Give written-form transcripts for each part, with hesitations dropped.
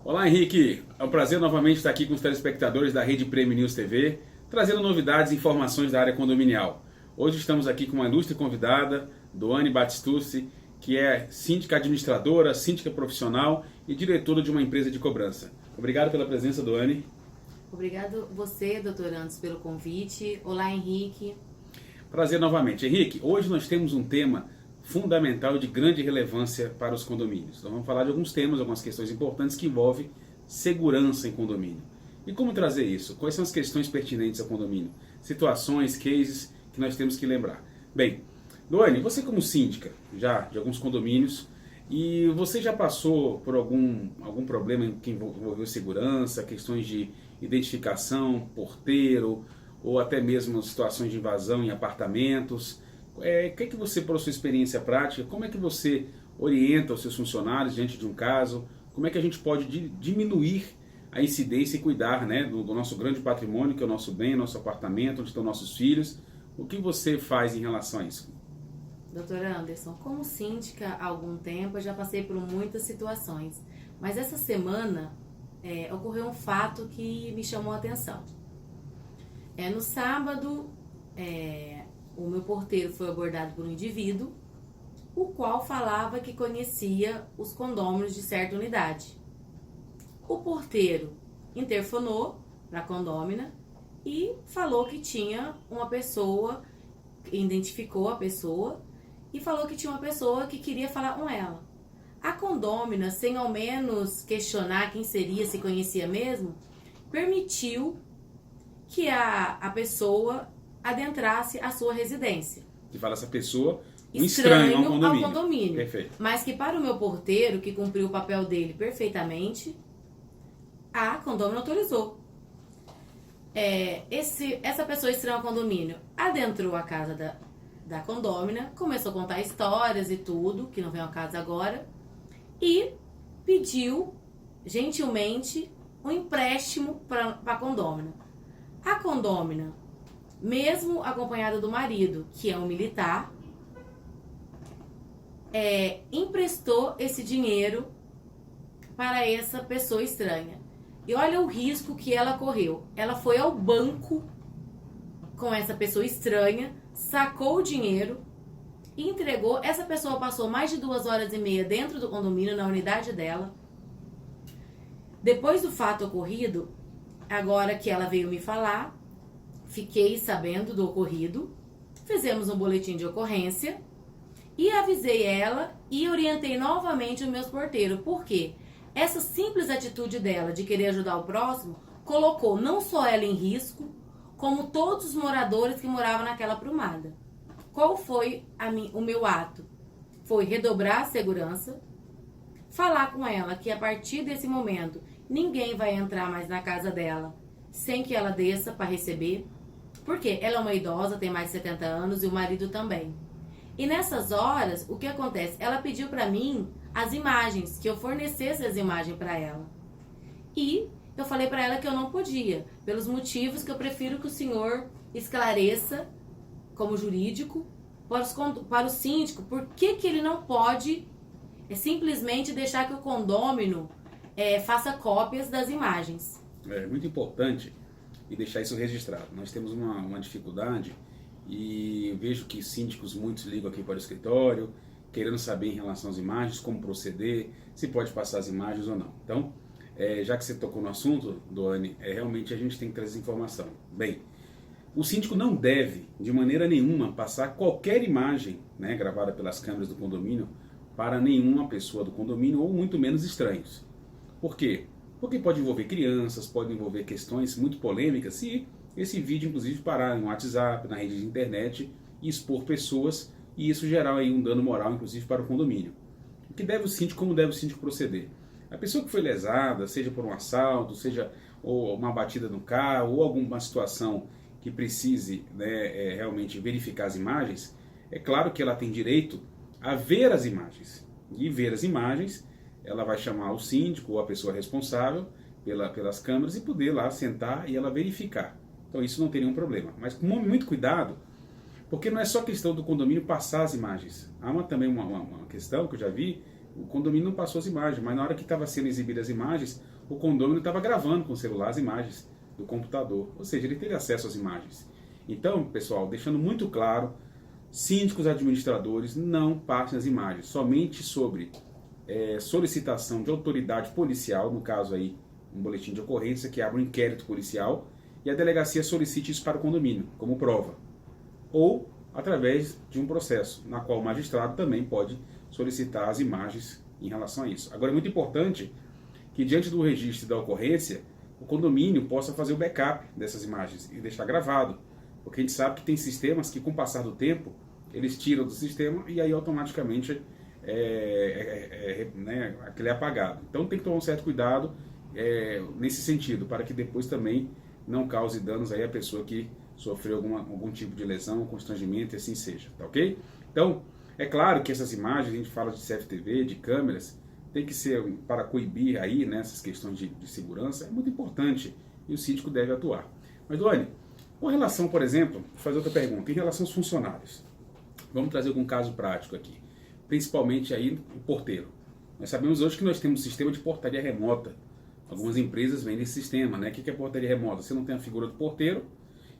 Olá, Henrique. É um prazer novamente estar aqui com os telespectadores da Rede Prêmio News TV, trazendo novidades e informações da área condominial. Hoje estamos aqui com uma ilustre convidada, Doane Batistucci, que é síndica administradora, síndica profissional e diretora de uma empresa de cobrança. Obrigado pela presença, Doane. Obrigado você, doutor Anderson, pelo convite. Olá, Henrique. Prazer novamente. Henrique, hoje nós temos um tema fundamental e de grande relevância para os condomínios. Então vamos falar de alguns temas, algumas questões importantes que envolvem segurança em condomínio. E como trazer isso? Quais são as questões pertinentes ao condomínio? Situações, cases que nós temos que lembrar. Bem, Doane, você como síndica já de alguns condomínios, e você já passou por algum problema que envolveu segurança, questões de identificação, porteiro, ou até mesmo situações de invasão em apartamentos? O que você, por sua experiência prática, como é que você orienta os seus funcionários diante de um caso? Como é que a gente pode diminuir a incidência e cuidar, né, do nosso grande patrimônio, que é o nosso bem, nosso apartamento, onde estão nossos filhos? O que você faz em relação a isso? Doutor Anderson, como síndica há algum tempo, eu já passei por muitas situações. Mas essa semana ocorreu um fato que me chamou a atenção. No sábado, o meu porteiro foi abordado por um indivíduo, o qual falava que conhecia os condôminos de certa unidade. O porteiro interfonou para a condômina e falou que tinha uma pessoa, identificou a pessoa e falou que tinha uma pessoa que queria falar com ela. A condômina, sem ao menos questionar quem seria, se conhecia mesmo, permitiu que a pessoa adentrasse a sua residência. Que fala essa pessoa, um estranho ao condomínio. Perfeito. Mas que para o meu porteiro, que cumpriu o papel dele perfeitamente, a condômina autorizou. Essa pessoa estranha ao condomínio adentrou a casa da condômina, começou a contar histórias e tudo, que não vem ao caso agora, e pediu, gentilmente, um empréstimo para a condômina. A condômina, mesmo acompanhada do marido, que é um militar, emprestou esse dinheiro para essa pessoa estranha. E olha o risco que ela correu. Ela foi ao banco com essa pessoa estranha, sacou o dinheiro e entregou. Essa pessoa passou mais de 2h30 dentro do condomínio, na unidade dela. Depois do fato ocorrido, agora que ela veio me falar, fiquei sabendo do ocorrido, fizemos um boletim de ocorrência e avisei ela e orientei novamente os meus porteiros. Por quê? Essa simples atitude dela de querer ajudar o próximo colocou não só ela em risco, como todos os moradores que moravam naquela prumada. Qual foi o meu ato? Foi redobrar a segurança, falar com ela que a partir desse momento ninguém vai entrar mais na casa dela sem que ela desça para receber, porque ela é uma idosa, tem mais de 70 anos e o marido também. E nessas horas, o que acontece? Ela pediu para mim as imagens, que eu fornecesse as imagens para ela. E eu falei para ela que eu não podia, pelos motivos que eu prefiro que o senhor esclareça, como jurídico, para o síndico, por que ele não pode simplesmente deixar que o condômino faça cópias das imagens. É muito importante e deixar isso registrado. Nós temos uma dificuldade e vejo que síndicos muitos ligam aqui para o escritório, querendo saber em relação às imagens, como proceder, se pode passar as imagens ou não. Então, já que você tocou no assunto, Doane, realmente a gente tem que trazer informação. Bem, o síndico não deve, de maneira nenhuma, passar qualquer imagem, né, gravada pelas câmeras do condomínio para nenhuma pessoa do condomínio, ou muito menos estranhos. Por quê? Porque pode envolver crianças, pode envolver questões muito polêmicas, se esse vídeo, inclusive, parar no WhatsApp, na rede de internet e expor pessoas, e isso gerar aí um dano moral, inclusive, para o condomínio. O que deve o síndico, como deve o síndico proceder? A pessoa que foi lesada, seja por um assalto, seja ou uma batida no carro, ou alguma situação que precise, né, realmente verificar as imagens, é claro que ela tem direito a ver as imagens. E ver as imagens, ela vai chamar o síndico ou a pessoa responsável pelas câmeras e poder lá sentar e ela verificar. Então isso não tem nenhum problema. Mas com muito cuidado, porque não é só questão do condomínio passar as imagens. Há também uma questão que eu já vi, O condomínio não passou as imagens, mas na hora que estava sendo exibidas as imagens, o condomínio estava gravando com o celular as imagens do computador. Ou seja, ele teve acesso às imagens. Então, pessoal, deixando muito claro, síndicos administradores não passem as imagens, somente sobre solicitação de autoridade policial, no caso aí, um boletim de ocorrência que abre um inquérito policial e a delegacia solicite isso para o condomínio, como prova. Ou através de um processo, na qual o magistrado também pode solicitar as imagens em relação a isso. Agora, é muito importante que, diante do registro da ocorrência, o condomínio possa fazer o backup dessas imagens e deixar gravado. Porque a gente sabe que tem sistemas que, com o passar do tempo, eles tiram do sistema e aí automaticamente aquele é apagado. Então tem que tomar um certo cuidado nesse sentido, para que depois também não cause danos aí à pessoa que sofreu algum tipo de lesão, constrangimento e assim seja, tá ok? Então, é claro que essas imagens, a gente fala de CFTV, de câmeras, tem que ser para coibir aí nessas questões de segurança, é muito importante e o síndico deve atuar. Mas, Duane, com relação, por exemplo, vou fazer outra pergunta, em relação aos funcionários, vamos trazer algum caso prático aqui, principalmente aí o porteiro. Nós sabemos hoje que nós temos um sistema de portaria remota. Algumas empresas vendem esse sistema, né? O que é portaria remota? Você não tem a figura do porteiro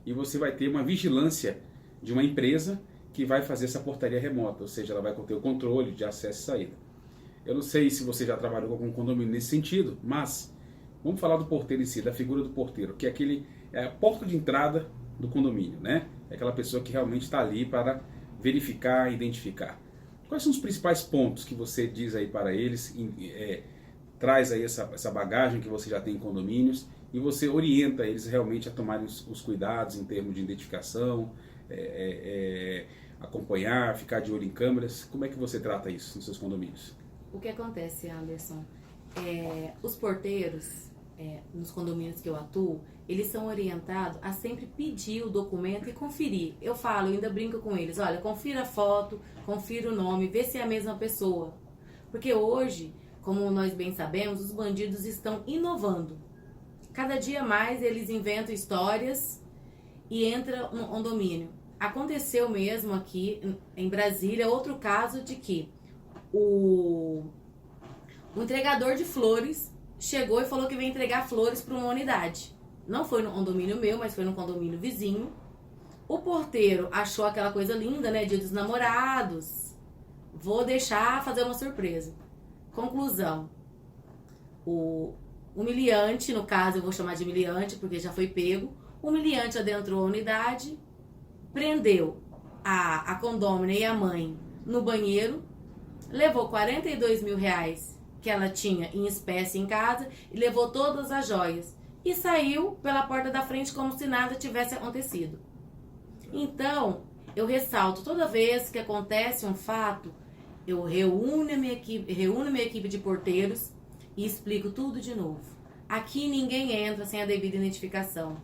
e você vai ter uma vigilância de uma empresa que vai fazer essa portaria remota, ou seja, ela vai ter o controle de acesso e saída. Eu não sei se você já trabalhou com algum condomínio nesse sentido, mas vamos falar do porteiro em si, da figura do porteiro, que é a porta de entrada do condomínio, né? É aquela pessoa que realmente está ali para verificar, identificar. Quais são os principais pontos que você diz aí para eles, traz aí essa bagagem que você já tem em condomínios e você orienta eles realmente a tomarem os cuidados em termos de identificação, acompanhar, ficar de olho em câmeras? Como é que você trata isso nos seus condomínios? O que acontece, Anderson? Os porteiros, nos condomínios que eu atuo, eles são orientados a sempre pedir o documento e conferir. Eu ainda brinco com eles, olha, confira a foto, confira o nome, vê se é a mesma pessoa. Porque hoje, como nós bem sabemos, os bandidos estão inovando. Cada dia mais eles inventam histórias e entram no condomínio. Aconteceu mesmo aqui em Brasília outro caso de que o entregador de flores chegou e falou que veio entregar flores para uma unidade. Não foi no condomínio meu, mas foi no condomínio vizinho. O porteiro achou aquela coisa linda, né? Dia dos namorados. Vou deixar fazer uma surpresa. Conclusão. O humilhante, no caso eu vou chamar de humilhante porque já foi pego. O humilhante adentrou a unidade, prendeu a condômina e a mãe no banheiro, levou 42 mil reais que ela tinha em espécie em casa e levou todas as joias. E saiu pela porta da frente como se nada tivesse acontecido. Então, eu ressalto, toda vez que acontece um fato, eu reúno minha equipe de porteiros e explico tudo de novo. Aqui ninguém entra sem a devida identificação.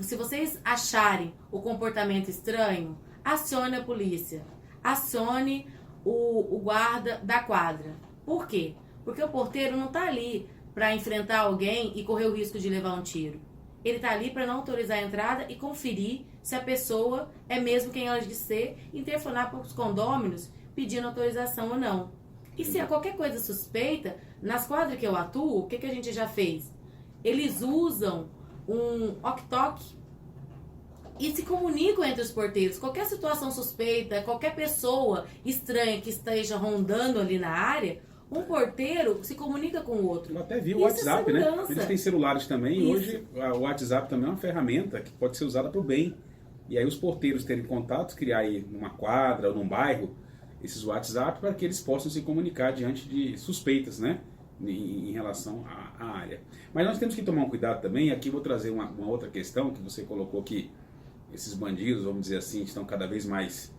Se vocês acharem o comportamento estranho, acione a polícia. Acione o guarda da quadra. Por quê? Porque o porteiro não está ali para enfrentar alguém e correr o risco de levar um tiro. Ele está ali para não autorizar a entrada e conferir se a pessoa é mesmo quem ela diz ser e telefonar para os condôminos pedindo autorização ou não. E se há qualquer coisa suspeita, nas quadras que eu atuo, o que a gente já fez? Eles usam um ok-tok e se comunicam entre os porteiros. Qualquer situação suspeita, qualquer pessoa estranha que esteja rondando ali na área, um porteiro se comunica com o outro. Eu até vi o WhatsApp, né? Eles têm celulares também. E hoje o WhatsApp também é uma ferramenta que pode ser usada para o bem. E aí os porteiros terem contato, criar aí numa quadra ou num bairro esses WhatsApp para que eles possam se comunicar diante de suspeitas, né? Em relação à área. Mas nós temos que tomar um cuidado também. Aqui vou trazer uma outra questão que você colocou, que esses bandidos, vamos dizer assim, estão cada vez mais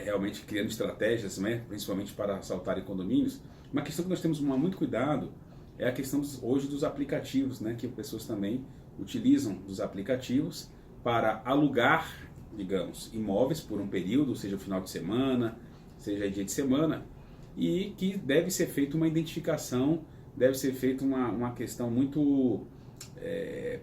realmente criando estratégias, né, principalmente para assaltarem condomínios. Uma questão que nós temos que tomar muito cuidado é a questão hoje dos aplicativos, né, que pessoas também utilizam dos aplicativos para alugar, digamos, imóveis por um período, seja final de semana, seja dia de semana, e que deve ser feita uma identificação, deve ser feita uma questão muito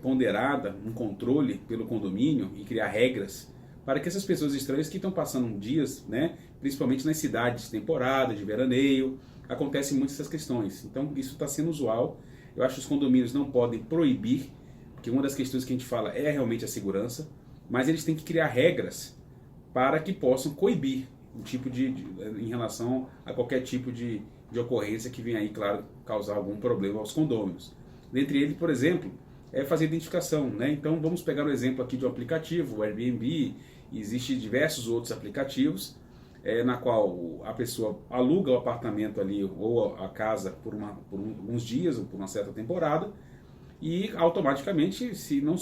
ponderada, um controle pelo condomínio e criar regras para que essas pessoas estranhas que estão passando dias, né, principalmente nas cidades de temporada, de veraneio, acontecem muitas essas questões. Então isso está sendo usual. Eu acho que os condomínios não podem proibir, porque uma das questões que a gente fala é realmente a segurança, mas eles têm que criar regras para que possam coibir um tipo em relação a qualquer tipo de ocorrência que venha aí, claro, causar algum problema aos condôminos. Dentre eles, por exemplo, é fazer identificação, né? Então vamos pegar o exemplo aqui de um aplicativo, o Airbnb, existem diversos outros aplicativos, na qual a pessoa aluga o apartamento ali ou a casa por alguns dias ou por uma certa temporada, e automaticamente, se não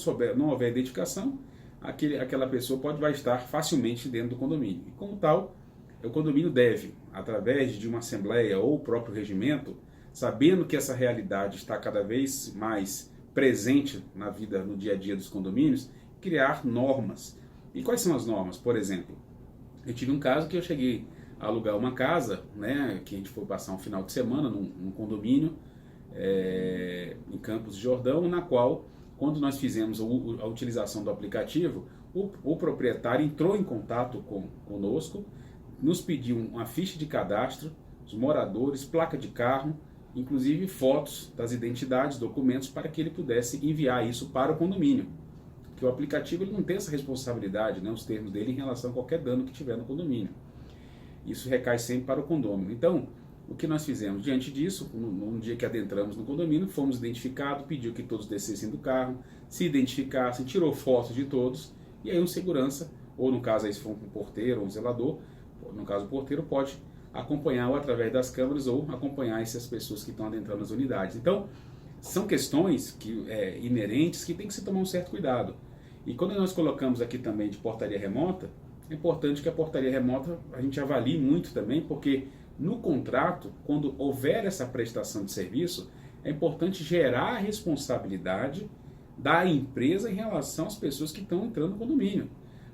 houver identificação, aquela pessoa vai estar facilmente dentro do condomínio. E como tal, o condomínio deve, através de uma assembleia ou o próprio regimento, sabendo que essa realidade está cada vez mais presente na vida, no dia a dia dos condomínios, criar normas. E quais são as normas? Por exemplo, eu tive um caso que eu cheguei a alugar uma casa, né, que a gente foi passar um final de semana num condomínio em Campos de Jordão, na qual, quando nós fizemos a utilização do aplicativo, o proprietário entrou em contato conosco, nos pediu uma ficha de cadastro, os moradores, placa de carro, inclusive fotos das identidades, documentos, para que ele pudesse enviar isso para o condomínio. Porque o aplicativo ele não tem essa responsabilidade, né, os termos dele em relação a qualquer dano que tiver no condomínio. Isso recai sempre para o condômino. Então, o que nós fizemos? Diante disso, no dia que adentramos no condomínio, fomos identificados, pediu que todos descessem do carro, se identificassem, tirou fotos de todos, e aí um segurança, ou no caso aí se for um porteiro ou um zelador, no caso o porteiro pode acompanhar ou através das câmeras ou acompanhar essas pessoas que estão adentrando as unidades. Então, são questões inerentes que tem que se tomar um certo cuidado. E quando nós colocamos aqui também de portaria remota, é importante que a portaria remota a gente avalie muito também, porque no contrato, quando houver essa prestação de serviço, é importante gerar a responsabilidade da empresa em relação às pessoas que estão entrando no condomínio.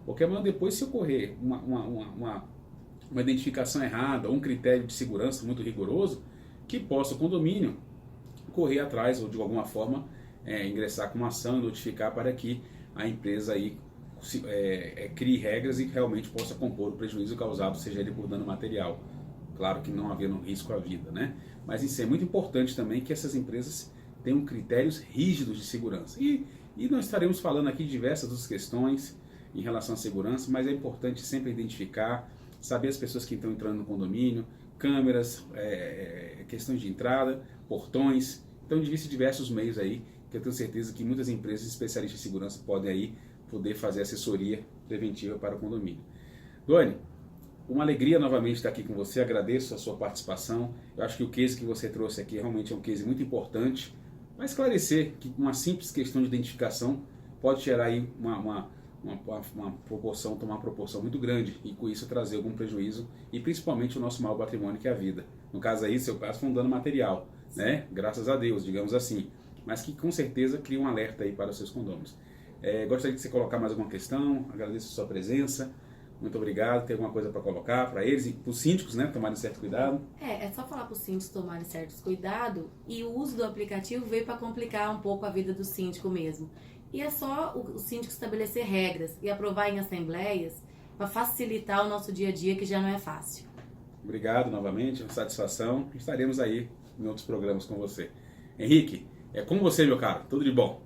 Porque depois, se ocorrer uma identificação errada ou um critério de segurança muito rigoroso, que possa o condomínio correr atrás ou de alguma forma ingressar com uma ação e notificar para que a empresa aí crie regras e realmente possa compor o prejuízo causado, seja ele por dano material. Claro que não havendo risco à vida, né? Mas isso é muito importante também que essas empresas tenham critérios rígidos de segurança. E nós estaremos falando aqui de diversas outras questões em relação à segurança, mas é importante sempre identificar, saber as pessoas que estão entrando no condomínio, câmeras, questões de entrada, portões. Então, existem diversos meios aí que eu tenho certeza que muitas empresas especialistas em segurança podem aí poder fazer assessoria preventiva para o condomínio. Doni, uma alegria novamente estar aqui com você, agradeço a sua participação. Eu acho que o case que você trouxe aqui realmente é um case muito importante, para esclarecer que uma simples questão de identificação pode gerar aí uma proporção, tomar uma proporção muito grande e com isso trazer algum prejuízo e principalmente o nosso maior patrimônio que é a vida. No caso aí, seu caso foi um dano material, né? Graças a Deus, digamos assim, mas que com certeza cria um alerta aí para os seus condôminos. Gostaria de você colocar mais alguma questão, agradeço a sua presença. Muito obrigado. Tem alguma coisa para colocar para eles e para os síndicos, né, tomarem certo cuidado? É só falar para os síndicos tomarem certos cuidados e o uso do aplicativo veio para complicar um pouco a vida do síndico mesmo. E é só o síndico estabelecer regras e aprovar em assembleias para facilitar o nosso dia a dia, que já não é fácil. Obrigado novamente, uma satisfação. Estaremos aí em outros programas com você. Henrique, é com você, meu caro. Tudo de bom.